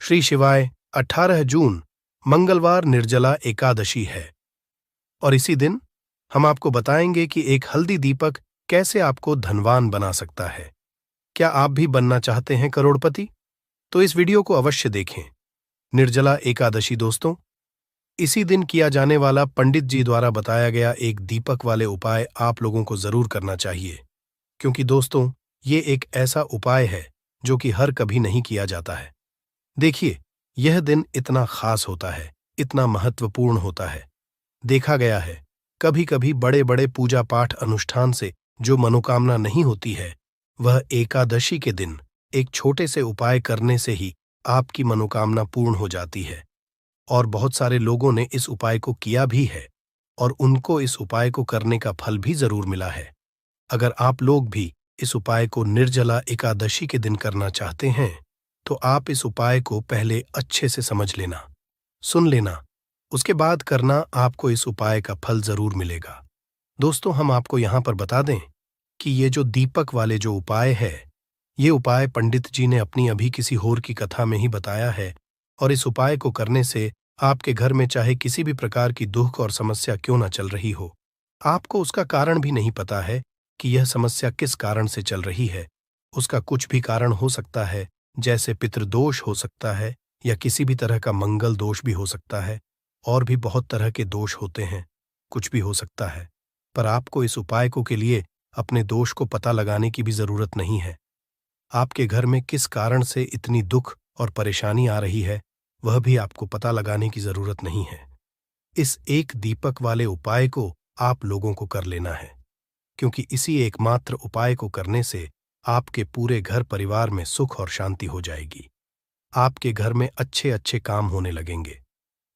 श्री शिवाय 18 जून मंगलवार निर्जला एकादशी है और इसी दिन हम आपको बताएंगे कि एक हल्दी दीपक कैसे आपको धनवान बना सकता है। क्या आप भी बनना चाहते हैं करोड़पति? तो इस वीडियो को अवश्य देखें। निर्जला एकादशी दोस्तों, इसी दिन किया जाने वाला पंडित जी द्वारा बताया गया एक दीपक वाले उपाय आप लोगों को जरूर करना चाहिए, क्योंकि दोस्तों ये एक ऐसा उपाय है जो कि हर कभी नहीं किया जाता है। देखिए, यह दिन इतना खास होता है, इतना महत्वपूर्ण होता है। देखा गया है कभी कभी बड़े बड़े पूजा पाठ अनुष्ठान से जो मनोकामना नहीं होती है, वह एकादशी के दिन एक छोटे से उपाय करने से ही आपकी मनोकामना पूर्ण हो जाती है। और बहुत सारे लोगों ने इस उपाय को किया भी है और उनको इस उपाय को करने का फल भी जरूर मिला है। अगर आप लोग भी इस उपाय को निर्जला एकादशी के दिन करना चाहते हैं तो आप इस उपाय को पहले अच्छे से समझ लेना, सुन लेना, उसके बाद करना। आपको इस उपाय का फल जरूर मिलेगा। दोस्तों, हम आपको यहां पर बता दें कि ये जो दीपक वाले जो उपाय है, ये उपाय पंडित जी ने अपनी अभी किसी होर की कथा में ही बताया है। और इस उपाय को करने से आपके घर में चाहे किसी भी प्रकार की दुख और समस्या क्यों ना चल रही हो, आपको उसका कारण भी नहीं पता है कि यह समस्या किस कारण से चल रही है। उसका कुछ भी कारण हो सकता है, जैसे पितृदोष हो सकता है या किसी भी तरह का मंगल दोष भी हो सकता है, और भी बहुत तरह के दोष होते हैं, कुछ भी हो सकता है। पर आपको इस उपाय को के लिए अपने दोष को पता लगाने की भी जरूरत नहीं है। आपके घर में किस कारण से इतनी दुख और परेशानी आ रही है, वह भी आपको पता लगाने की जरूरत नहीं है। इस एक दीपक वाले उपाय को आप लोगों को कर लेना है, क्योंकि इसी एकमात्र उपाय को करने से आपके पूरे घर परिवार में सुख और शांति हो जाएगी। आपके घर में अच्छे अच्छे काम होने लगेंगे।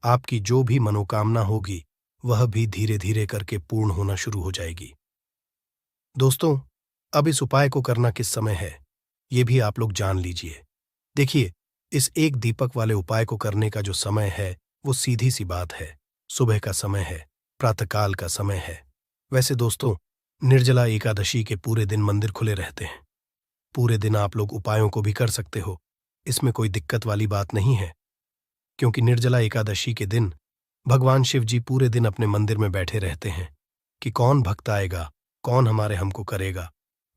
आपकी जो भी मनोकामना होगी वह भी धीरे धीरे करके पूर्ण होना शुरू हो जाएगी। दोस्तों, अब इस उपाय को करना किस समय है, ये भी आप लोग जान लीजिए। देखिए, इस एक दीपक वाले उपाय को करने का जो समय है वो सीधी सी बात है, सुबह का समय है, प्रातःकाल का समय है। वैसे दोस्तों, निर्जला एकादशी के पूरे दिन मंदिर खुले रहते हैं। पूरे दिन आप लोग उपायों को भी कर सकते हो, इसमें कोई दिक्कत वाली बात नहीं है, क्योंकि निर्जला एकादशी के दिन भगवान शिव जी पूरे दिन अपने मंदिर में बैठे रहते हैं कि कौन भक्त आएगा, कौन हमारे हमको करेगा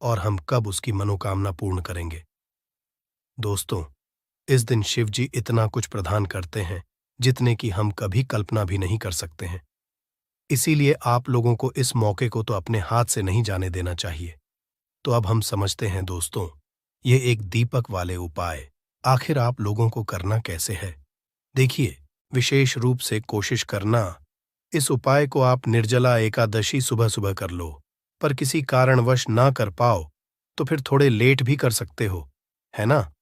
और हम कब उसकी मनोकामना पूर्ण करेंगे। दोस्तों, इस दिन शिव जी इतना कुछ प्रदान करते हैं जितने की हम कभी कल्पना भी नहीं कर सकते हैं। इसीलिए आप लोगों को इस मौके को तो अपने हाथ से नहीं जाने देना चाहिए। तो अब हम समझते हैं दोस्तों, ये एक दीपक वाले उपाय आखिर आप लोगों को करना कैसे है। देखिए, विशेष रूप से कोशिश करना, इस उपाय को आप निर्जला एकादशी सुबह सुबह कर लो, पर किसी कारणवश ना कर पाओ तो फिर थोड़े लेट भी कर सकते हो, है ना।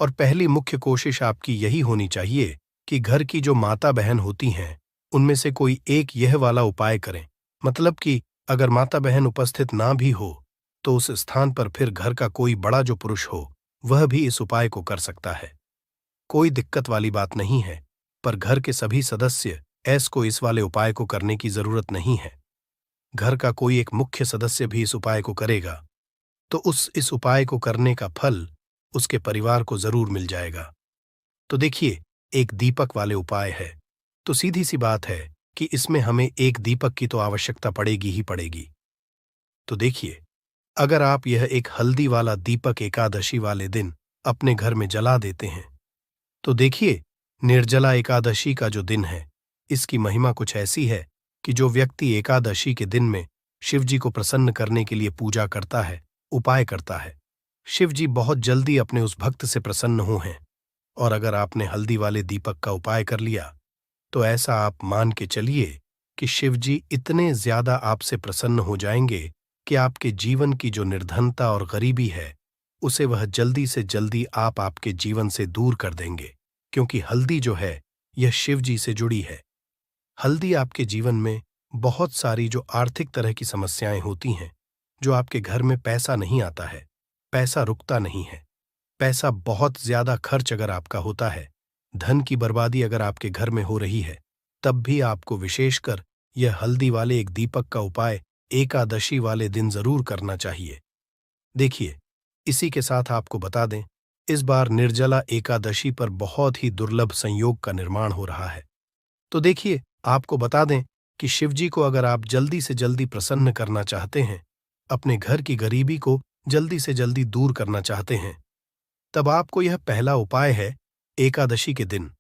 और पहली मुख्य कोशिश आपकी यही होनी चाहिए कि घर की जो माता बहन होती हैं उनमें से कोई एक यह वाला उपाय करें। मतलब कि अगर माता बहन उपस्थित ना भी हो तो उस स्थान पर फिर घर का कोई बड़ा जो पुरुष हो वह भी इस उपाय को कर सकता है। कोई दिक्कत वाली बात नहीं है, पर घर के सभी सदस्य को इस वाले उपाय को करने की जरूरत नहीं है। घर का कोई एक मुख्य सदस्य भी इस उपाय को करेगा तो इस उपाय को करने का फल उसके परिवार को जरूर मिल जाएगा। तो देखिए, एक दीपक वाले उपाय है तो सीधी सी बात है कि इसमें हमें एक दीपक की तो आवश्यकता पड़ेगी ही पड़ेगी। तो देखिए, अगर आप यह एक हल्दी वाला दीपक एकादशी वाले दिन अपने घर में जला देते हैं तो देखिए, निर्जला एकादशी का जो दिन है इसकी महिमा कुछ ऐसी है कि जो व्यक्ति एकादशी के दिन में शिव जी को प्रसन्न करने के लिए पूजा करता है, उपाय करता है, शिव जी बहुत जल्दी अपने उस भक्त से प्रसन्न हो हैं। और अगर आपने हल्दी वाले दीपक का उपाय कर लिया तो ऐसा आप मान के चलिए कि शिव जी इतने ज्यादा आपसे प्रसन्न हो जाएंगे कि आपके जीवन की जो निर्धनता और गरीबी है उसे वह जल्दी से जल्दी आपके जीवन से दूर कर देंगे, क्योंकि हल्दी जो है यह शिव जी से जुड़ी है। हल्दी आपके जीवन में बहुत सारी जो आर्थिक तरह की समस्याएं होती हैं, जो आपके घर में पैसा नहीं आता है, पैसा रुकता नहीं है, पैसा बहुत ज्यादा खर्च अगर आपका होता है, धन की बर्बादी अगर आपके घर में हो रही है, तब भी आपको विशेषकर यह हल्दी वाले एक दीपक का उपाय एकादशी वाले दिन जरूर करना चाहिए। देखिए, इसी के साथ आपको बता दें इस बार निर्जला एकादशी पर बहुत ही दुर्लभ संयोग का निर्माण हो रहा है। तो देखिए, आपको बता दें कि शिवजी को अगर आप जल्दी से जल्दी प्रसन्न करना चाहते हैं, अपने घर की गरीबी को जल्दी से जल्दी दूर करना चाहते हैं, तब आपको यह पहला उपाय है एकादशी के दिन।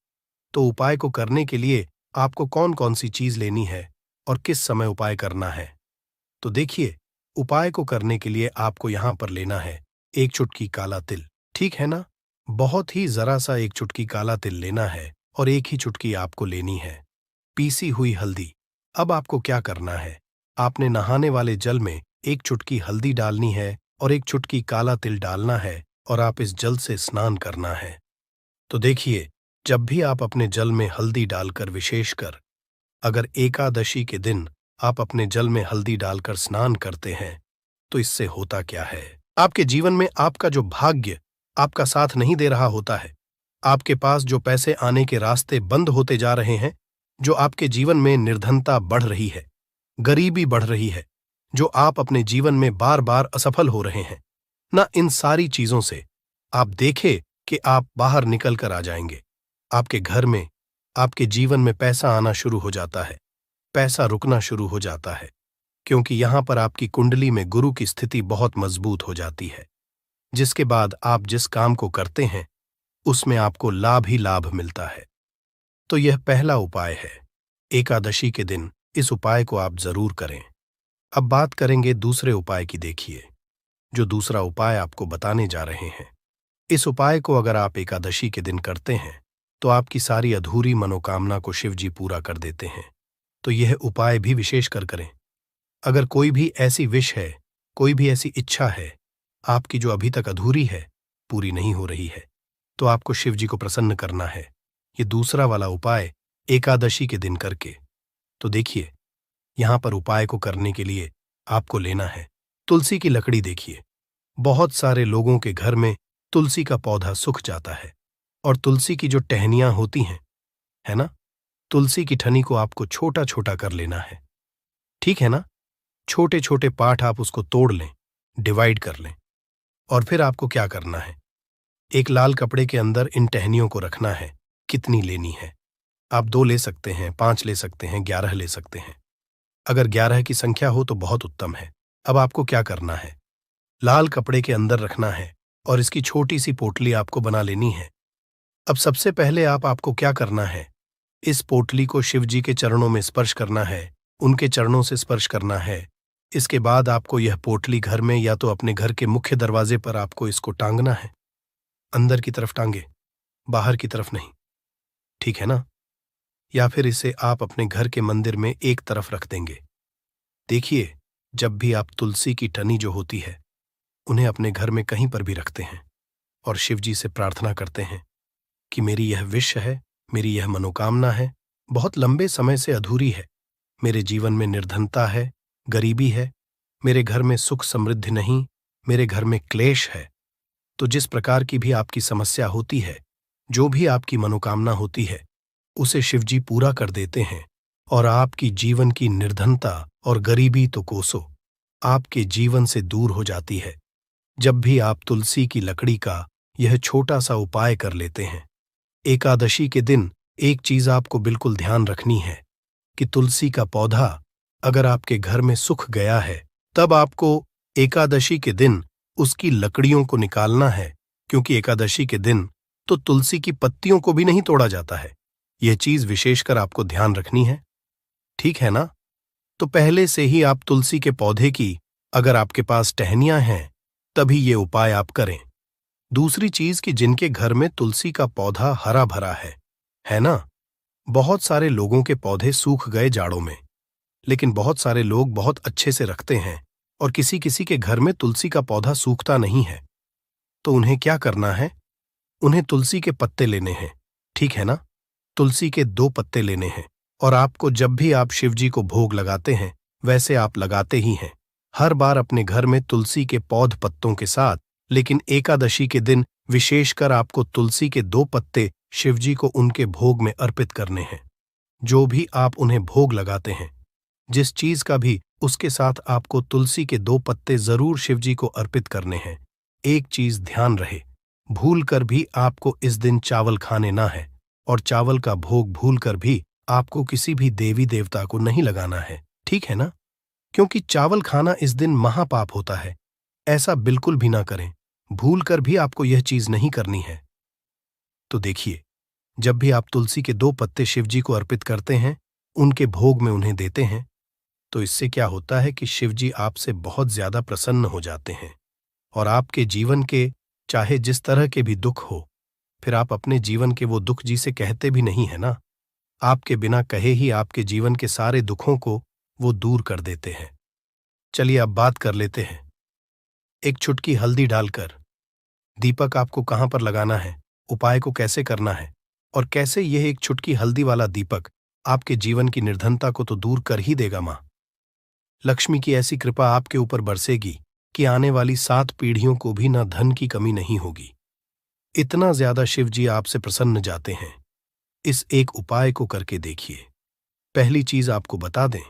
तो उपाय को करने के लिए आपको कौन कौन सी चीज लेनी है और किस समय उपाय करना है। तो देखिए, उपाय को करने के लिए आपको यहां पर लेना है एक चुटकी काला तिल। ठीक है ना? बहुत ही जरा सा एक चुटकी काला तिल लेना है और एक ही चुटकी आपको लेनी है पीसी हुई हल्दी। अब आपको क्या करना है, आपने नहाने वाले जल में एक चुटकी हल्दी डालनी है और एक चुटकी काला तिल डालना है और आप इस जल से स्नान करना है। तो देखिए, जब भी आप अपने जल में हल्दी डालकर, विशेषकर अगर एकादशी के दिन आप अपने जल में हल्दी डालकर स्नान करते हैं, तो इससे होता क्या है, आपके जीवन में आपका जो भाग्य आपका साथ नहीं दे रहा होता है, आपके पास जो पैसे आने के रास्ते बंद होते जा रहे हैं, जो आपके जीवन में निर्धनता बढ़ रही है, गरीबी बढ़ रही है, जो आप अपने जीवन में बार बार असफल हो रहे हैं ना, इन सारी चीजों से आप देखें कि आप बाहर निकल कर आ जाएंगे। आपके घर में, आपके जीवन में पैसा आना शुरू हो जाता है, पैसा रुकना शुरू हो जाता है, क्योंकि यहां पर आपकी कुंडली में गुरु की स्थिति बहुत मजबूत हो जाती है, जिसके बाद आप जिस काम को करते हैं उसमें आपको लाभ ही लाभ मिलता है। तो यह पहला उपाय है, एकादशी के दिन इस उपाय को आप जरूर करें। अब बात करेंगे दूसरे उपाय की। देखिए, जो दूसरा उपाय आपको बताने जा रहे हैं, इस उपाय को अगर आप एकादशी के दिन करते हैं तो आपकी सारी अधूरी मनोकामना को शिवजी पूरा कर देते हैं। तो यह उपाय भी विशेष कर करें। अगर कोई भी ऐसी विश है, कोई भी ऐसी इच्छा है आपकी जो अभी तक अधूरी है, पूरी नहीं हो रही है, तो आपको शिवजी को प्रसन्न करना है ये दूसरा वाला उपाय एकादशी के दिन करके। तो देखिए, यहां पर उपाय को करने के लिए आपको लेना है तुलसी की लकड़ी। देखिए, बहुत सारे लोगों के घर में तुलसी का पौधा सूख जाता है और तुलसी की जो टहनियां होती हैं, है ना, तुलसी की ठनी को आपको छोटा छोटा कर लेना है। ठीक है ना? छोटे छोटे पार्ट आप उसको तोड़ लें, डिवाइड कर लें, और फिर आपको क्या करना है, एक लाल कपड़े के अंदर इन टहनियों को रखना है। कितनी लेनी है? आप 2 ले सकते हैं, 5 ले सकते हैं, 11 ले सकते हैं। अगर 11 की संख्या हो तो बहुत उत्तम है। अब आपको क्या करना है, लाल कपड़े के अंदर रखना है और इसकी छोटी सी पोटली आपको बना लेनी है। अब सबसे पहले आपको क्या करना है, इस पोटली को शिवजी के चरणों में स्पर्श करना है, उनके चरणों से स्पर्श करना है। इसके बाद आपको यह पोटली घर में या तो अपने घर के मुख्य दरवाजे पर आपको इसको टांगना है। अंदर की तरफ टांगे, बाहर की तरफ नहीं। ठीक है ना? या फिर इसे आप अपने घर के मंदिर में एक तरफ रख देंगे। देखिए, जब भी आप तुलसी की टनी जो होती है उन्हें अपने घर में कहीं पर भी रखते हैं और शिवजी से प्रार्थना करते हैं कि मेरी यह विश है, मेरी यह मनोकामना है, बहुत लंबे समय से अधूरी है, मेरे जीवन में निर्धनता है, गरीबी है, मेरे घर में सुख समृद्धि नहीं, मेरे घर में क्लेश है। तो जिस प्रकार की भी आपकी समस्या होती है, जो भी आपकी मनोकामना होती है, उसे शिवजी पूरा कर देते हैं और आपकी जीवन की निर्धनता और गरीबी तो कोसों आपके जीवन से दूर हो जाती है, जब भी आप तुलसी की लकड़ी का यह छोटा सा उपाय कर लेते हैं। एकादशी के दिन एक चीज आपको बिल्कुल ध्यान रखनी है कि तुलसी का पौधा अगर आपके घर में सूख गया है, तब आपको एकादशी के दिन उसकी लकड़ियों को निकालना है, क्योंकि एकादशी के दिन तो तुलसी की पत्तियों को भी नहीं तोड़ा जाता है। यह चीज विशेषकर आपको ध्यान रखनी है। ठीक है ना? तो पहले से ही आप तुलसी के पौधे की, अगर आपके पास टहनियां हैं, तभी ये उपाय आप करें। दूसरी चीज कि जिनके घर में तुलसी का पौधा हरा भरा है ना? बहुत सारे लोगों के पौधे सूख गए जाड़ों में, लेकिन बहुत सारे लोग बहुत अच्छे से रखते हैं और किसी किसी के घर में तुलसी का पौधा सूखता नहीं है। तो उन्हें क्या करना है, उन्हें तुलसी के पत्ते लेने हैं। ठीक है ना? तुलसी के 2 पत्ते लेने हैं और आपको जब भी आप शिवजी को भोग लगाते हैं वैसे आप लगाते ही हैं, हर बार अपने घर में तुलसी के पौध पत्तों के साथ, लेकिन एकादशी के दिन विशेषकर आपको तुलसी के 2 पत्ते शिवजी को उनके भोग में अर्पित करने हैं। जो भी आप उन्हें भोग लगाते हैं, जिस चीज का भी, उसके साथ आपको तुलसी के 2 पत्ते जरूर शिवजी को अर्पित करने हैं। एक चीज ध्यान रहे, भूल कर भी आपको इस दिन चावल खाने ना है, और चावल का भोग भूल कर भी आपको किसी भी देवी देवता को नहीं लगाना है, ठीक है ना? क्योंकि चावल खाना इस दिन महापाप होता है। ऐसा बिल्कुल भी ना करें। भूल कर भी आपको यह चीज नहीं करनी है। तो देखिए, जब भी आप तुलसी के 2 पत्ते शिव जी को अर्पित करते हैं, उनके भोग में उन्हें देते हैं, तो इससे क्या होता है कि शिव जी आपसे बहुत ज्यादा प्रसन्न हो जाते हैं, और आपके जीवन के चाहे जिस तरह के भी दुख हो, फिर आप अपने जीवन के वो दुख जी से कहते भी नहीं है ना। आपके बिना कहे ही आपके जीवन के सारे दुखों को वो दूर कर देते हैं। चलिए अब बात कर लेते हैं। एक चुटकी हल्दी डालकर दीपक आपको कहां पर लगाना है, उपाय को कैसे करना है, और कैसे यह एक चुटकी हल्दी वाला दीपक आपके जीवन की निर्धनता को तो दूर कर ही देगा। मां लक्ष्मी की ऐसी कृपा आपके ऊपर बरसेगी कि आने वाली 7 पीढ़ियों को भी ना धन की कमी नहीं होगी। इतना ज्यादा शिव जी आपसे प्रसन्न जाते हैं। इस एक उपाय को करके देखिए। पहली चीज आपको बता दें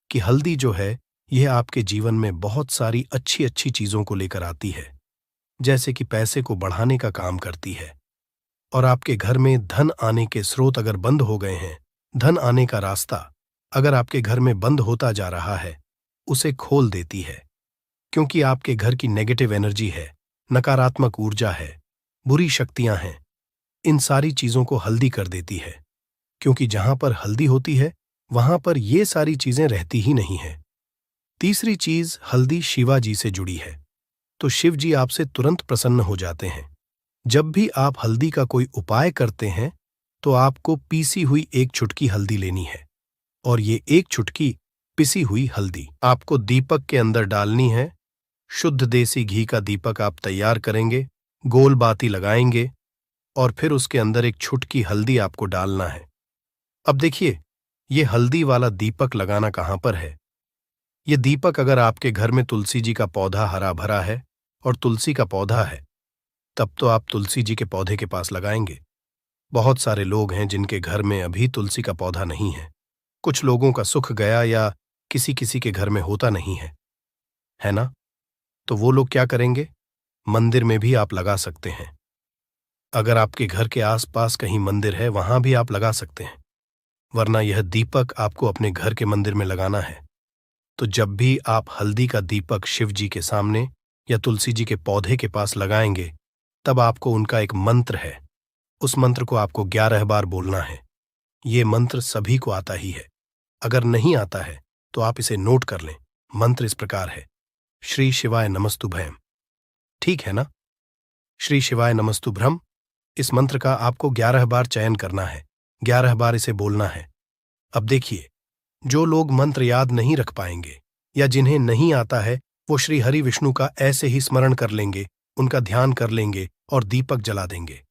कि हल्दी जो है, यह आपके जीवन में बहुत सारी अच्छी अच्छी चीजों को लेकर आती है, जैसे कि पैसे को बढ़ाने का काम करती है, और आपके घर में धन आने के स्रोत अगर बंद हो गए हैं, धन आने का रास्ता अगर आपके घर में बंद होता जा रहा है, उसे खोल देती है। क्योंकि आपके घर की नेगेटिव एनर्जी है, नकारात्मक ऊर्जा है, बुरी शक्तियां हैं, इन सारी चीजों को हल्दी कर देती है। क्योंकि जहां पर हल्दी होती है, वहां पर ये सारी चीजें रहती ही नहीं है। तीसरी चीज, हल्दी शिवाजी से जुड़ी है, तो शिव जी आपसे तुरंत प्रसन्न हो जाते हैं। जब भी आप हल्दी का कोई उपाय करते हैं, तो आपको पीसी हुई एक चुटकी हल्दी लेनी है, और ये एक चुटकी पिसी हुई हल्दी आपको दीपक के अंदर डालनी है। शुद्ध देसी घी का दीपक आप तैयार करेंगे, गोल बाती लगाएंगे, और फिर उसके अंदर एक चुटकी हल्दी आपको डालना है। अब देखिए, ये हल्दी वाला दीपक लगाना कहां पर है। ये दीपक अगर आपके घर में तुलसी जी का पौधा हरा भरा है और तुलसी का पौधा है, तब तो आप तुलसी जी के पौधे के पास लगाएंगे। बहुत सारे लोग हैं जिनके घर में अभी तुलसी का पौधा नहीं है। कुछ लोगों का सुख गया या किसी किसी के घर में होता नहीं है ना? तो वो लोग क्या करेंगे? मंदिर में भी आप लगा सकते हैं। अगर आपके घर के आसपास कहीं मंदिर है, वहां भी आप लगा सकते हैं। वरना यह दीपक आपको अपने घर के मंदिर में लगाना है। तो जब भी आप हल्दी का दीपक शिव जी के सामने या तुलसी जी के पौधे के पास लगाएंगे, तब आपको उनका एक मंत्र है, उस मंत्र को आपको 11 बार बोलना है। ये मंत्र सभी को आता ही है। अगर नहीं आता है तो आप इसे नोट कर लें। मंत्र इस प्रकार है: श्री शिवाय नमस्तुभ्यम। ठीक है ना? श्री शिवाय नमस्तुभ्यम। इस मंत्र का आपको 11 बार चयन करना है, 11 बार इसे बोलना है। अब देखिए, जो लोग मंत्र याद नहीं रख पाएंगे या जिन्हें नहीं आता है, वो श्री हरि विष्णु का ऐसे ही स्मरण कर लेंगे, उनका ध्यान कर लेंगे और दीपक जला देंगे।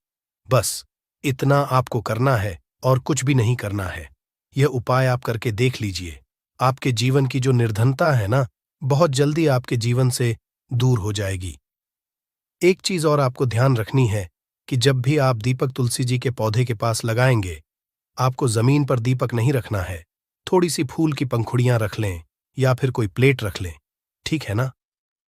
बस इतना आपको करना है और कुछ भी नहीं करना है। यह उपाय आप करके देख लीजिए। आपके जीवन की जो निर्धनता है ना, बहुत जल्दी आपके जीवन से दूर हो जाएगी। एक चीज और आपको ध्यान रखनी है कि जब भी आप दीपक तुलसी जी के पौधे के पास लगाएंगे, आपको जमीन पर दीपक नहीं रखना है। थोड़ी सी फूल की पंखुड़ियां रख लें या फिर कोई प्लेट रख लें, ठीक है ना?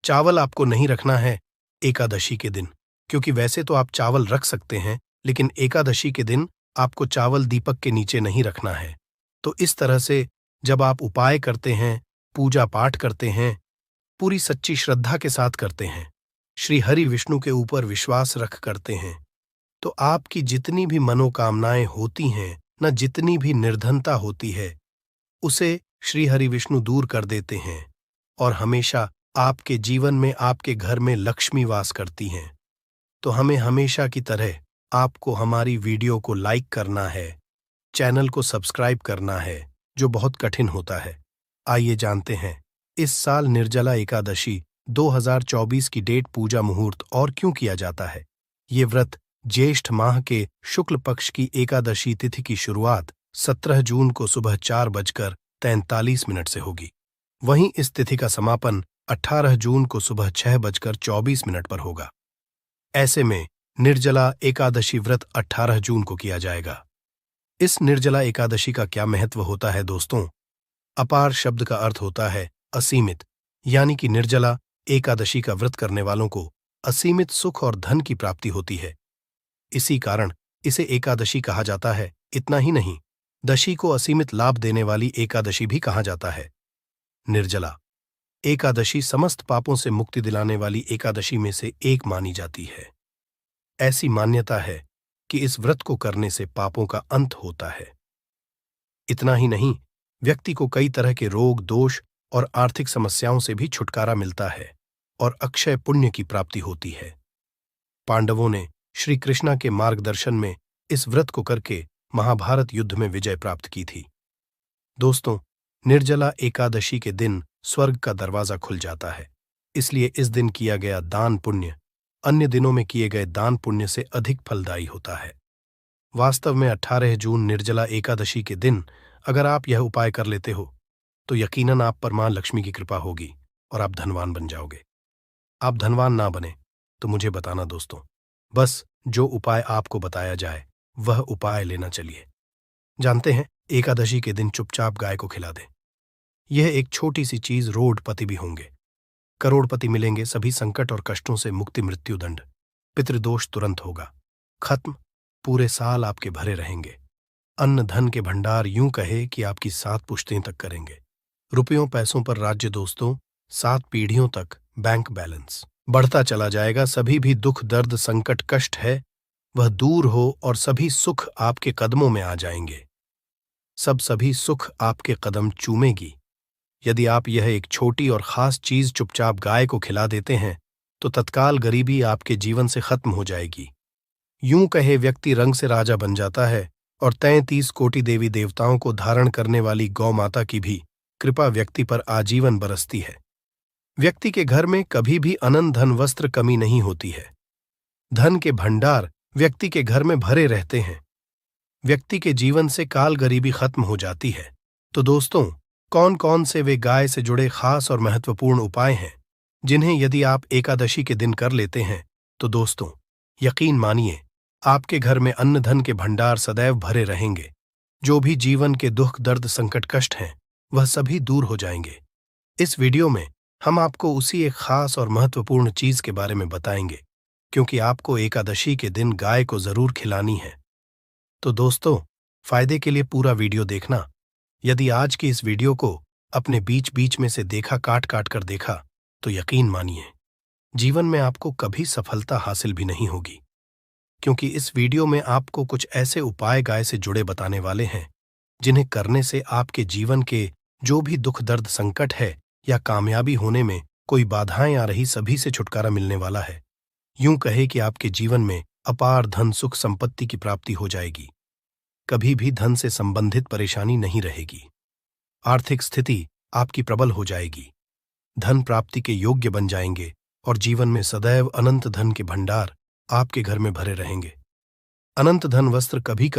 चावल आपको नहीं रखना है एकादशी के दिन, क्योंकि वैसे तो आप चावल रख सकते हैं, लेकिन एकादशी के दिन आपको चावल दीपक के नीचे नहीं रखना है। तो इस तरह से जब आप उपाय करते हैं, पूजा पाठ करते हैं, पूरी सच्ची श्रद्धा के साथ करते हैं, श्री हरि विष्णु के ऊपर विश्वास रख करते हैं, तो आपकी जितनी भी मनोकामनाएं होती हैं न, जितनी भी निर्धनता होती है, उसे श्री हरि विष्णु दूर कर देते हैं, और हमेशा आपके जीवन में, आपके घर में लक्ष्मी वास करती हैं। तो हमें हमेशा की तरह आपको हमारी वीडियो को लाइक करना है, चैनल को सब्सक्राइब करना है, जो बहुत कठिन होता है। आइए जानते हैं इस साल निर्जला एकादशी 2024 की डेट, पूजा, मुहूर्त और क्यों किया जाता है। ये व्रत ज्येष्ठ माह के शुक्ल पक्ष की एकादशी तिथि की शुरुआत 17 जून को सुबह 4:43 से होगी। वहीं इस तिथि का समापन 18 जून को सुबह 6:24 पर होगा। ऐसे में निर्जला एकादशी व्रत 18 जून को किया जाएगा। इस निर्जला एकादशी का क्या महत्व होता है दोस्तों? अपार शब्द का अर्थ होता है असीमित, यानी कि निर्जला एकादशी का व्रत करने वालों को असीमित सुख और धन की प्राप्ति होती है। इसी कारण इसे एकादशी कहा जाता है। इतना ही नहीं, दशी को असीमित लाभ देने वाली एकादशी भी कहा जाता है। निर्जला एकादशी समस्त पापों से मुक्ति दिलाने वाली एकादशी में से एक मानी जाती है। ऐसी मान्यता है कि इस व्रत को करने से पापों का अंत होता है। इतना ही नहीं, व्यक्ति को कई तरह के रोग, दोष और आर्थिक समस्याओं से भी छुटकारा मिलता है और अक्षय पुण्य की प्राप्ति होती है। पांडवों ने श्री कृष्णा के मार्गदर्शन में इस व्रत को करके महाभारत युद्ध में विजय प्राप्त की थी। दोस्तों, निर्जला एकादशी के दिन स्वर्ग का दरवाजा खुल जाता है। इसलिए इस दिन किया गया दान पुण्य अन्य दिनों में किए गए दान पुण्य से अधिक फलदायी होता है। वास्तव में 18 जून निर्जला एकादशी के दिन अगर आप यह उपाय कर लेते हो तो यकीनन आप पर मां लक्ष्मी की कृपा होगी और आप धनवान बन जाओगे। आप धनवान ना बने तो मुझे बताना दोस्तों, बस जो उपाय आपको बताया जाए वह उपाय लेना चलिए। जानते हैं, एकादशी के दिन चुपचाप गाय को खिला दें। यह एक छोटी सी चीज, रोडपति भी होंगे, करोड़पति मिलेंगे, सभी संकट और कष्टों से मुक्ति, मृत्युदंड, पितृदोष तुरंत होगा खत्म, पूरे साल आपके भरे रहेंगे। अन्न धन के भंडार यूं कहे कि आपकी 7 पुश्तें तक करेंगे। रुपयों पैसों पर राज्य दोस्तों, 7 पीढ़ियों तक बैंक बैलेंस बढ़ता चला जाएगा। सभी भी दुख, दर्द, संकट, कष्ट है वह दूर हो और सभी सुख आपके कदमों में आ जाएंगे। सभी सुख आपके कदम चूमेगी। यदि आप यह एक छोटी और खास चीज चुपचाप गाय को खिला देते हैं तो तत्काल गरीबी आपके जीवन से खत्म हो जाएगी। यूं कहे व्यक्ति रंग से राजा बन जाता है और 33 कोटि देवी देवताओं को धारण करने वाली गौ माता की भी कृपा व्यक्ति पर आजीवन बरसती है। व्यक्ति के घर में कभी भी अनंत धन वस्त्र कमी नहीं होती है। धन के भंडार व्यक्ति के घर में भरे रहते हैं। व्यक्ति के जीवन से काल गरीबी खत्म हो जाती है। तो दोस्तों, कौन कौन से वे गाय से जुड़े खास और महत्वपूर्ण उपाय हैं जिन्हें यदि आप एकादशी के दिन कर लेते हैं तो दोस्तों, यकीन मानिए आपके घर में अन्न धन के भंडार सदैव भरे रहेंगे। जो भी जीवन के दुख, दर्द, संकट, कष्ट हैं वह सभी दूर हो जाएंगे। इस वीडियो में हम आपको उसी एक खास और महत्वपूर्ण चीज के बारे में बताएंगे, क्योंकि आपको एकादशी के दिन गाय को जरूर खिलानी है। तो दोस्तों, फायदे के लिए पूरा वीडियो देखना। यदि आज की इस वीडियो को अपने बीच बीच में से देखा, काट काट कर देखा, तो यकीन मानिए जीवन में आपको कभी सफलता हासिल भी नहीं होगी, क्योंकि इस वीडियो में आपको कुछ ऐसे उपाय गाय से जुड़े बताने वाले हैं जिन्हें करने से आपके जीवन के जो भी दुख, दर्द, संकट है या कामयाबी होने में कोई बाधाएं आ रही, सभी से छुटकारा मिलने वाला है। यूं कहे कि आपके जीवन में अपार धन, सुख, संपत्ति की प्राप्ति हो जाएगी। कभी भी धन से संबंधित परेशानी नहीं रहेगी। आर्थिक स्थिति आपकी प्रबल हो जाएगी। धन प्राप्ति के योग्य बन जाएंगे और जीवन में सदैव अनंत धन के भंडार आपके घर में भरे रहेंगे। अनंत धन वस्त्र कभी कमी